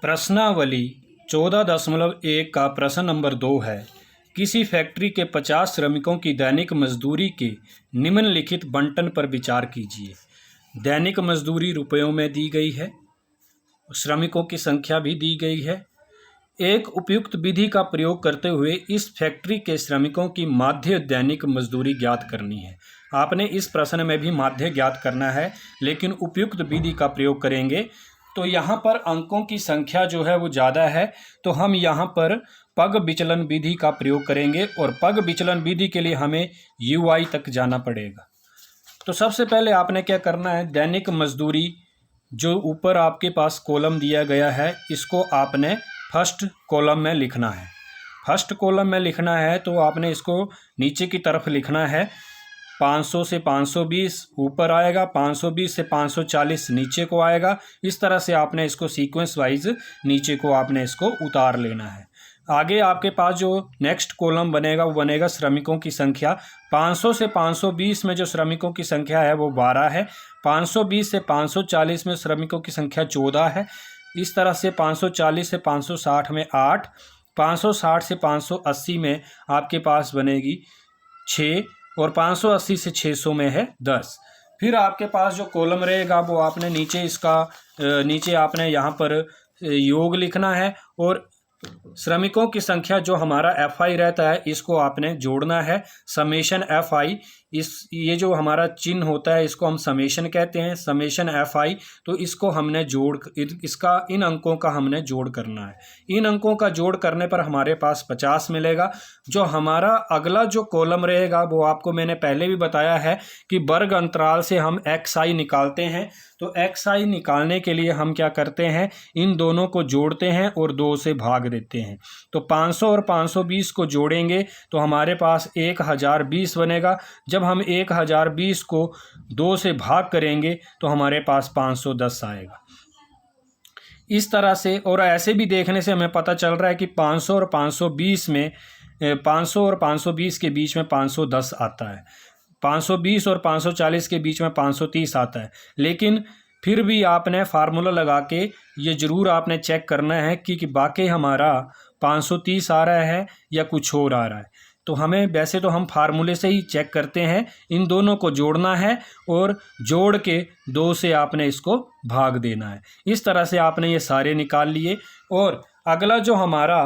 प्रश्नावली 14.1 का प्रश्न नंबर 2 है। किसी फैक्ट्री के 50 श्रमिकों की दैनिक मजदूरी के निम्नलिखित बंटन पर विचार कीजिए। दैनिक मजदूरी रुपयों में दी गई है, श्रमिकों की संख्या भी दी गई है। एक उपयुक्त विधि का प्रयोग करते हुए इस फैक्ट्री के श्रमिकों की माध्य दैनिक मजदूरी ज्ञात करनी है। आपने इस प्रश्न में भी माध्य ज्ञात करना है, लेकिन उपयुक्त विधि का प्रयोग करेंगे तो यहाँ पर अंकों की संख्या जो है वो ज़्यादा है, तो हम यहाँ पर पग विचलन विधि का प्रयोग करेंगे और पग विचलन विधि के लिए हमें UI तक जाना पड़ेगा। तो सबसे पहले आपने क्या करना है, दैनिक मजदूरी जो ऊपर आपके पास कॉलम दिया गया है इसको आपने फर्स्ट कॉलम में लिखना है। फर्स्ट कॉलम में लिखना है तो आपने इसको नीचे की तरफ लिखना है। 500 से 520 ऊपर आएगा, 520 से 540 नीचे को आएगा। इस तरह से आपने इसको सीक्वेंस वाइज नीचे को आपने इसको उतार लेना है। आगे आपके पास जो नेक्स्ट कॉलम बनेगा वो बनेगा श्रमिकों की संख्या। 500 से 520 में जो श्रमिकों की संख्या है वो 12 है। 520 से 540 में श्रमिकों की संख्या 14 है। इस तरह से 540 से 560 में 8, 560 से 580 में आपके पास बनेगी 6 और 580 से 600 में है 10। फिर आपके पास जो कॉलम रहेगा वो आपने नीचे आपने यहाँ पर योग लिखना है और श्रमिकों की संख्या जो हमारा FI रहता है इसको आपने जोड़ना है। समेशन FI, ये जो हमारा चिन्ह होता है इसको हम समेशन कहते हैं, समेशन FI। तो इसको हमने इन अंकों का हमने जोड़ करना है। इन अंकों का जोड़ करने पर हमारे पास 50 मिलेगा। जो हमारा अगला जो कॉलम रहेगा वो आपको मैंने पहले भी बताया है कि वर्ग अंतराल से हम XI निकालते हैं। तो XI निकालने के लिए हम क्या करते हैं, इन दोनों को जोड़ते हैं और 2 से भाग देते हैं। तो 500 और 520 को जोड़ेंगे तो हमारे पास 1020 बनेगा। जब हम 1020 को 2 से भाग करेंगे तो हमारे पास 510 आएगा। इस तरह से, और ऐसे भी देखने से हमें पता चल रहा है कि 500 और 520 में 500 और 520 के बीच में 510 आता है, 520 और 540 के बीच में 530 आता है। लेकिन फिर भी आपने फार्मूला लगा के ये ज़रूर आपने चेक करना है कि वाकई हमारा 530 आ रहा है या कुछ और आ रहा है। तो हमें वैसे तो हम फार्मूले से ही चेक करते हैं। इन दोनों को जोड़ना है और जोड़ के 2 से आपने इसको भाग देना है। इस तरह से आपने ये सारे निकाल लिए। और अगला जो हमारा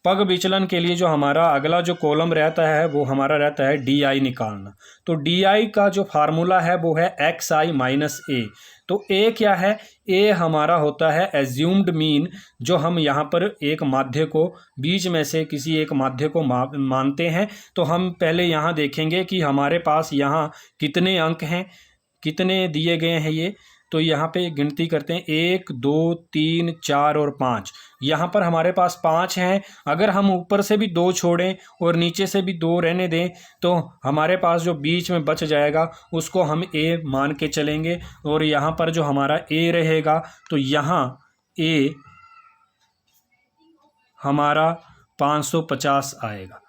पग विचलन के लिए जो हमारा अगला जो कॉलम रहता है वो हमारा रहता है DI निकालना। तो DI का जो फार्मूला है वो है XI माइनस A। तो A क्या है, A हमारा होता है एज्यूम्ड मीन, जो हम यहाँ पर एक माध्य को बीच में से किसी एक माध्य को मानते हैं। तो हम पहले यहाँ देखेंगे कि हमारे पास यहाँ कितने अंक हैं, कितने दिए गए हैं ये। तो यहाँ पे गिनती करते हैं 1 2 3 4 और 5। यहाँ पर हमारे पास 5 हैं। अगर हम ऊपर से भी 2 छोड़ें और नीचे से भी 2 रहने दें तो हमारे पास जो बीच में बच जाएगा उसको हम A मान के चलेंगे। और यहाँ पर जो हमारा A रहेगा तो यहाँ A हमारा 550 आएगा।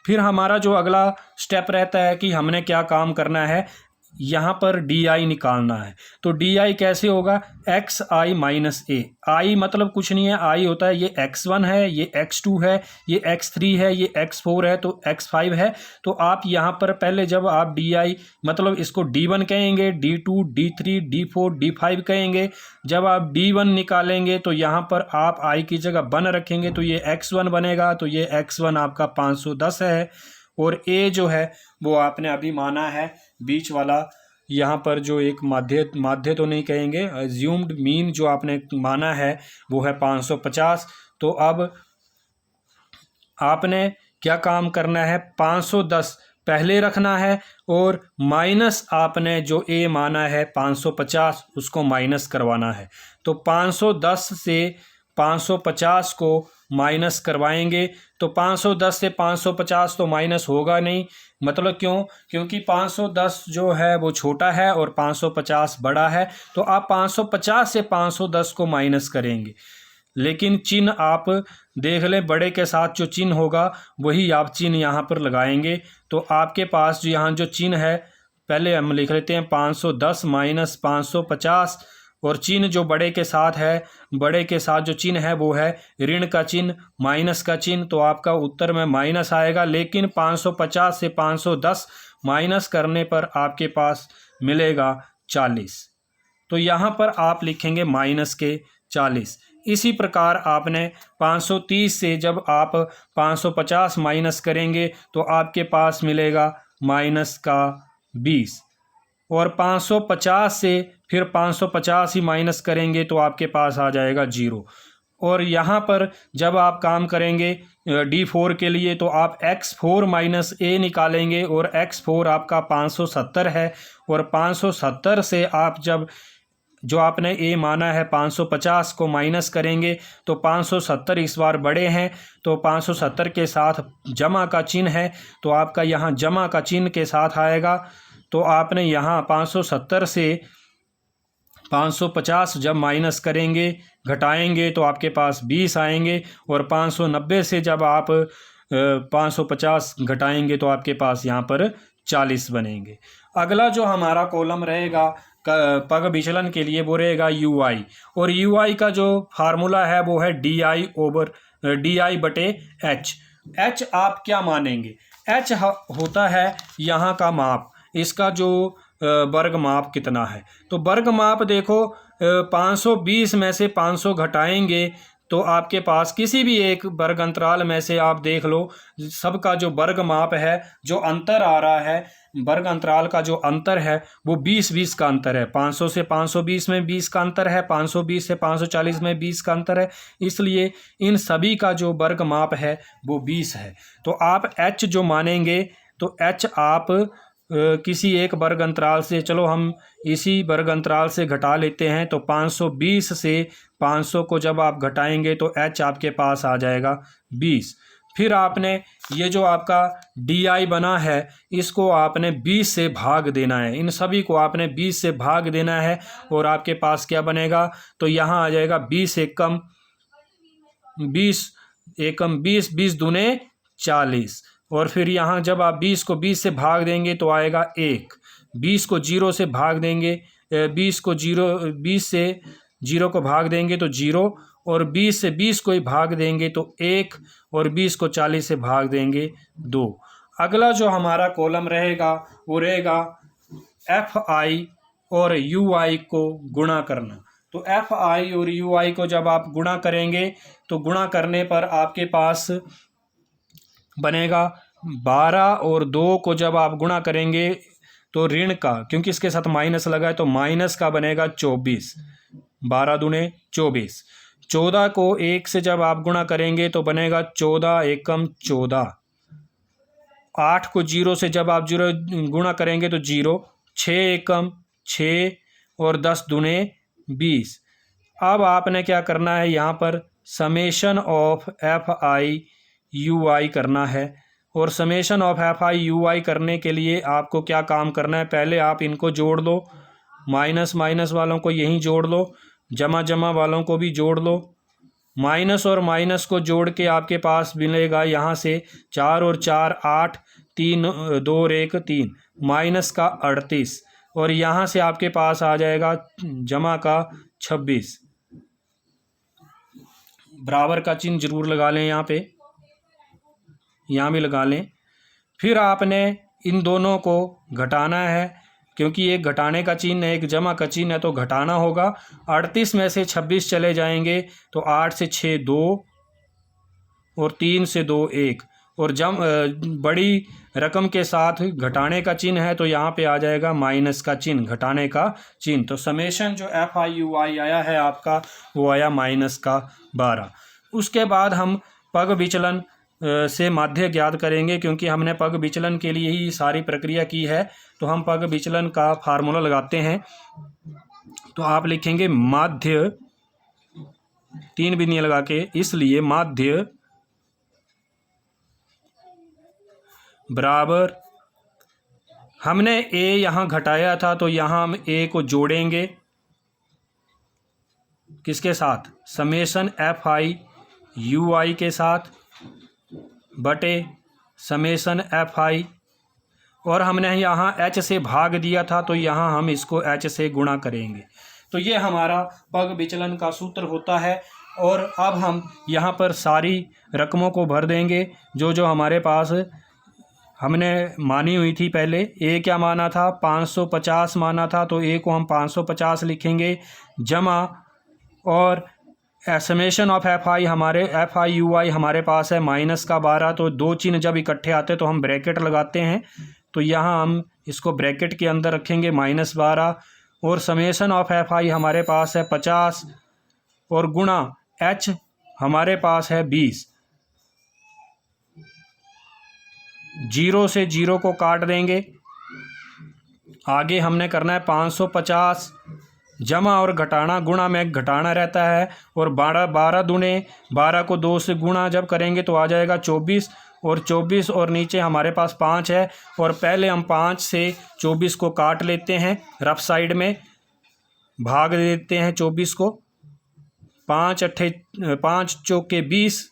फिर हमारा जो अगला स्टेप रहता है कि हमने क्या काम करना है, यहाँ पर DI निकालना है। तो DI कैसे होगा, XI माइनस A। I मतलब कुछ नहीं है, I होता है ये X1 है, ये X2 है, ये X3 है, ये X4 है, तो X5 है। तो आप यहाँ पर पहले जब आप DI मतलब इसको D1 कहेंगे, D2 D3 D4 D5 कहेंगे। जब आप D1 निकालेंगे तो यहाँ पर आप I की जगह 1 रखेंगे तो ये X1 बनेगा। तो ये X1 आपका 510 है। और A जो है वो आपने अभी माना है बीच वाला, यहाँ पर जो एक माध्य तो नहीं कहेंगे, एज्यूम्ड मीन जो आपने माना है वो है 550। तो अब आपने क्या काम करना है, 510 पहले रखना है और माइनस आपने जो A माना है 550 उसको माइनस करवाना है। तो 510 से 550 को माइनस करवाएंगे तो 510 से 550 तो माइनस होगा नहीं। मतलब क्यों, क्योंकि 510 जो है वो छोटा है और 550 बड़ा है। तो आप 550 से 510 को माइनस करेंगे, लेकिन चिन्ह आप देख लें, बड़े के साथ जो चिन्ह होगा वही आप चिन्ह यहाँ पर लगाएंगे। तो आपके पास जो यहाँ जो चिन्ह है, पहले हम लिख लेते हैं 510 माइनस 550 और चिन्ह जो बड़े के साथ है, बड़े के साथ जो चिन्ह है वो है ऋण का चिन्ह, माइनस का चिन्ह, तो आपका उत्तर में माइनस आएगा। लेकिन 550 से 510 माइनस करने पर आपके पास मिलेगा 40, तो यहाँ पर आप लिखेंगे माइनस के 40। इसी प्रकार आपने 530 से जब आप 550 माइनस करेंगे तो आपके पास मिलेगा माइनस का 20, और 550 से फिर 550 ही माइनस करेंगे तो आपके पास आ जाएगा 0। और यहाँ पर जब आप काम करेंगे D4 के लिए तो आप x4 माइनस a निकालेंगे, और x4 आपका 570 है, और 570 से आप जब जो आपने a माना है 550 को माइनस करेंगे तो 570 इस बार बड़े हैं, तो 570 के साथ जमा का चिन्ह है, तो आपका यहाँ जमा का चिन्ह के साथ आएगा। तो आपने यहाँ 570 से 550 जब माइनस करेंगे, घटाएंगे, तो आपके पास 20 आएंगे, और 590 से जब आप 550 घटाएंगे तो आपके पास यहाँ पर 40 बनेंगे। अगला जो हमारा कॉलम रहेगा पग विचलन के लिए वो रहेगा UI, और UI का जो फार्मूला है वो है DI बटे H। H आप क्या मानेंगे? H होता है यहाँ का माप, इसका जो वर्ग माप कितना है। तो वर्ग माप देखो 520 में से 500 घटाएंगे तो आपके पास किसी भी एक वर्ग अंतराल में से आप देख लो, सबका जो वर्ग माप है, जो अंतर आ रहा है वर्ग अंतराल का जो अंतर है वो 20-20 का अंतर है। 500 से 520 में 20 का अंतर है, 520 से 540 में 20 का अंतर है, इसलिए इन सभी का जो वर्ग माप है वो 20 है। तो आप H जो मानेंगे तो H आप किसी एक वर्ग अंतराल से, चलो हम इसी वर्ग अंतराल से घटा लेते हैं, तो 520 से 500 को जब आप घटाएंगे तो H आपके पास आ जाएगा 20। फिर आपने ये जो आपका DI बना है इसको आपने 20 से भाग देना है, इन सभी को आपने 20 से भाग देना है, और आपके पास क्या बनेगा? तो यहाँ आ जाएगा 20 एकम 20, 20 दूने 40, और फिर यहाँ जब आप 20 को 20 से भाग देंगे तो आएगा 1, 20 को 0 से भाग देंगे, 20 से 0 को भाग देंगे तो 0, और 20 से 20 को ही भाग देंगे तो 1, और 20 को 40 से भाग देंगे 2। अगला जो हमारा कॉलम रहेगा वो रहेगा FI और UI को गुणा करना। तो FI और UI को जब आप गुणा करेंगे तो गुणा करने पर आपके पास बनेगा 12, और 2 को जब आप गुणा करेंगे तो ऋण का, क्योंकि इसके साथ माइनस लगा है तो माइनस का बनेगा 24, 12 दूने 24। 14 को 1 से जब आप गुणा करेंगे तो बनेगा 14 एकम 14। 8 को 0 से जब आप 0 गुणा करेंगे तो 0, 6 एकम 6, और 10 दूने 20। अब आपने क्या करना है, यहाँ पर समेशन ऑफ FI UI करना है, और समेशन ऑफ FI UI करने के लिए आपको क्या काम करना है, पहले आप इनको जोड़ लो, माइनस माइनस वालों को यहीं जोड़ लो, जमा जमा वालों को भी जोड़ लो। माइनस और माइनस को जोड़ के आपके पास मिलेगा यहाँ से 4 और 4 8, 3 2 और 1 3, माइनस का 38, और यहाँ से आपके पास आ जाएगा जमा का 26। बराबर का चिन्ह जरूर लगा लें, यहाँ भी लगा लें। फिर आपने इन दोनों को घटाना है, क्योंकि एक घटाने का चिन्ह है एक जमा का चिन्ह है, तो घटाना होगा। 38 में से 26 चले जाएंगे तो 8 से 6 2, और 3 से 2 1, और बड़ी रकम के साथ घटाने का चिन्ह है तो यहाँ पे आ जाएगा माइनस का चिन्ह, घटाने का चिन्ह। तो समेशन जो FI UI आया है आपका वो आया माइनस का 12। उसके बाद हम पग विचलन से माध्य ज्ञात करेंगे, क्योंकि हमने पग विचलन के लिए ही सारी प्रक्रिया की है, तो हम पग विचलन का फार्मूला लगाते हैं। तो आप लिखेंगे माध्य 3 बिंदियां लगा के, इसलिए माध्य बराबर, हमने A यहाँ घटाया था तो यहाँ हम A को जोड़ेंगे किसके साथ, समेशन FI UI के साथ बटे समेशन FI, और हमने यहाँ H से भाग दिया था तो यहाँ हम इसको H से गुणा करेंगे। तो ये हमारा पग विचलन का सूत्र होता है। और अब हम यहाँ पर सारी रकमों को भर देंगे जो जो हमारे पास हमने मानी हुई थी। पहले ए क्या माना था, 550 माना था, तो ए को हम 550 लिखेंगे, जमा और समेशन ऑफ एफ आई हमारे पास है -12। तो दो चिन्ह जब इकट्ठे आते तो हम ब्रैकेट लगाते हैं, तो यहाँ हम इसको ब्रैकेट के अंदर रखेंगे -12। और समेशन ऑफ एफ आई हमारे पास है 50 और गुणा एच हमारे पास है 20। 0 से 0 को काट देंगे। आगे हमने करना है 550 जमा और घटाना, गुणा में घटाना रहता है, और 12 दूने 12 को 2 से गुणा जब करेंगे तो आ जाएगा 24, और 24 और नीचे हमारे पास 5 है, और पहले हम 5 से 24 को काट लेते हैं, रफ साइड में भाग देते हैं 24 को। 5 चौके 20,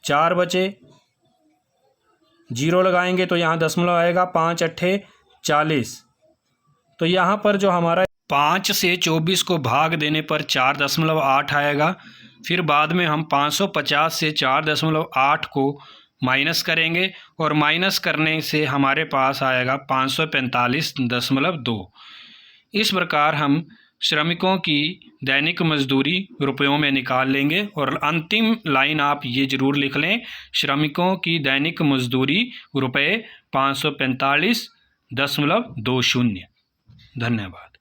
4 बचे, 0 लगाएंगे तो यहाँ दशमलव आएगा, 5 अट्ठे 40। तो यहाँ पर जो हमारा 5 से 24 को भाग देने पर 4.8 आएगा। फिर बाद में हम 550 से 4.8 को माइनस करेंगे, और माइनस करने से हमारे पास आएगा 545.2। इस प्रकार हम श्रमिकों की दैनिक मजदूरी रुपयों में निकाल लेंगे। और अंतिम लाइन आप ये ज़रूर लिख लें, श्रमिकों की दैनिक मजदूरी रुपये 545.20। धन्यवाद।